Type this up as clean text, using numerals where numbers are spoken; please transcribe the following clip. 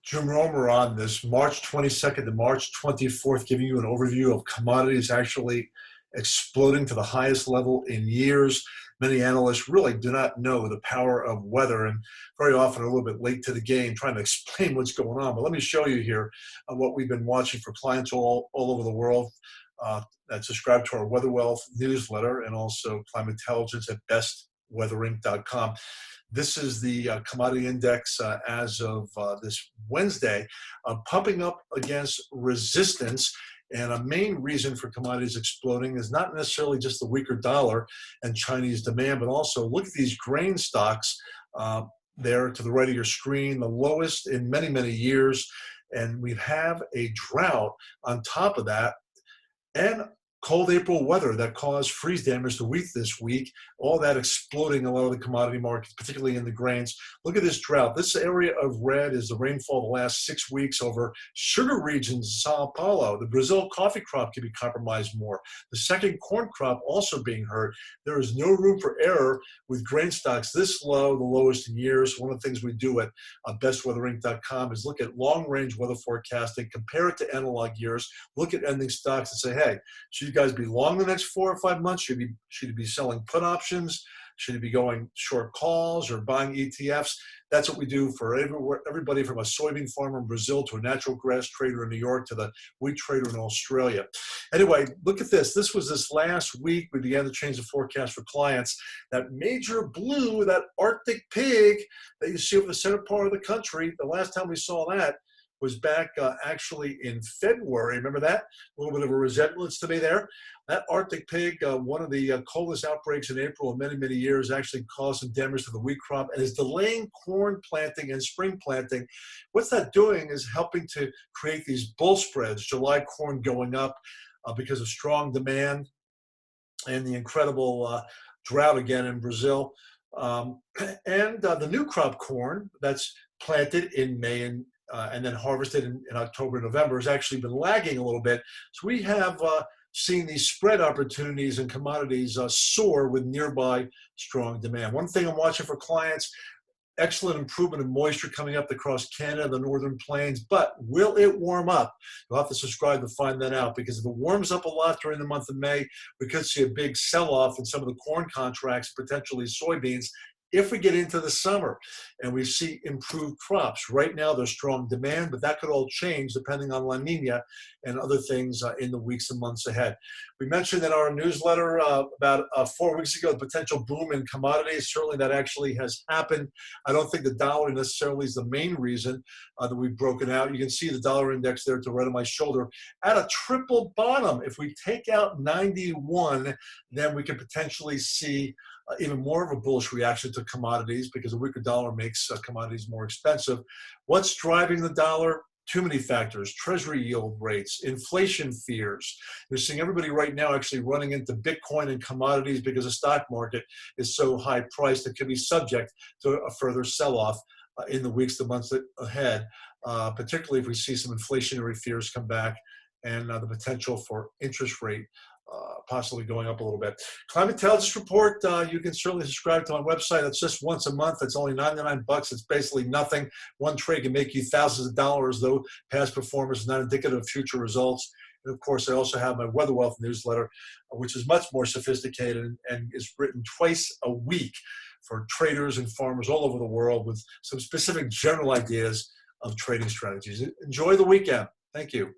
Jim Romer on this March 22nd to March 24th, giving you an overview of commodities actually exploding to the highest level in years. Many analysts really do not know the power of weather and very often are a little bit late to the game trying to explain what's going on. But let me show you here what we've been watching for clients all over the world that subscribe to our Weather Wealth newsletter and also climate intelligence at bestweatherinc.com. This is the commodity index as of this Wednesday, pumping up against resistance. And a main reason for commodities exploding is not necessarily just the weaker dollar and Chinese demand, but also look at these grain stocks there to the right of your screen, the lowest in many, many years. And we have a drought on top of that. And cold April weather that caused freeze damage to wheat this week, all that exploding a lot of the commodity markets, particularly in the grains. Look at this drought. This area of red is the rainfall the last 6 weeks over sugar regions, Sao Paulo. The Brazil coffee crop could be compromised more. The second corn crop also being hurt. There is no room for error with grain stocks this low, the lowest in years. One of the things we do at bestweatherinc.com is look at long-range weather forecasting, compare it to analog years, look at ending stocks and say, hey, should you guys be long the next 4 or 5 months? Should you be selling put options? Should you be going short calls or buying ETFs? That's what we do for everybody from a soybean farmer in Brazil to a natural grass trader in New York to the wheat trader in Australia. Anyway, look at this. This was this last week. We began to change the forecast for clients. That major blue, that Arctic pig that you see over the center part of the country, the last time we saw that was back actually in February. Remember that? A little bit of a resemblance to me there. That Arctic pig, one of the coldest outbreaks in April in many, many years, actually caused some damage to the wheat crop and is delaying corn planting and spring planting. What's that doing is helping to create these bull spreads, July corn going up because of strong demand and the incredible drought again in Brazil. And the new crop corn that's planted in May and then harvested in October and November has actually been lagging a little bit. So we have seen these spread opportunities in commodities soar with nearby strong demand. One thing I'm watching for clients, excellent improvement in moisture coming up across Canada, the northern plains, but will it warm up? You'll have to subscribe to find that out, because if it warms up a lot during the month of May, we could see a big sell-off in some of the corn contracts, potentially soybeans, if we get into the summer and we see improved crops. Right now there's strong demand, but that could all change depending on La Nina and other things in the weeks and months ahead. We mentioned in our newsletter about 4 weeks ago the potential boom in commodities. Certainly that actually has happened. I don't think the dollar necessarily is the main reason that we've broken out. You can see the dollar index there to the right of my shoulder at a triple bottom. If we take out 91, then we could potentially see even more of a bullish reaction to commodities, because a weaker dollar makes commodities more expensive. What's driving the dollar? Too many factors: treasury yield rates, inflation fears. You're seeing everybody right now actually running into Bitcoin and commodities because the stock market is so high priced it could be subject to a further sell-off in the weeks, the months ahead, particularly if we see some inflationary fears come back and the potential for interest rate possibly going up a little bit. Climate Intelligence Report, you can certainly subscribe to my website. It's just once a month. It's only 99 bucks. It's basically nothing. One trade can make you thousands of dollars, though past performance is not indicative of future results. And of course, I also have my Weather Wealth newsletter, which is much more sophisticated and is written twice a week for traders and farmers all over the world with some specific general ideas of trading strategies. Enjoy the weekend. Thank you.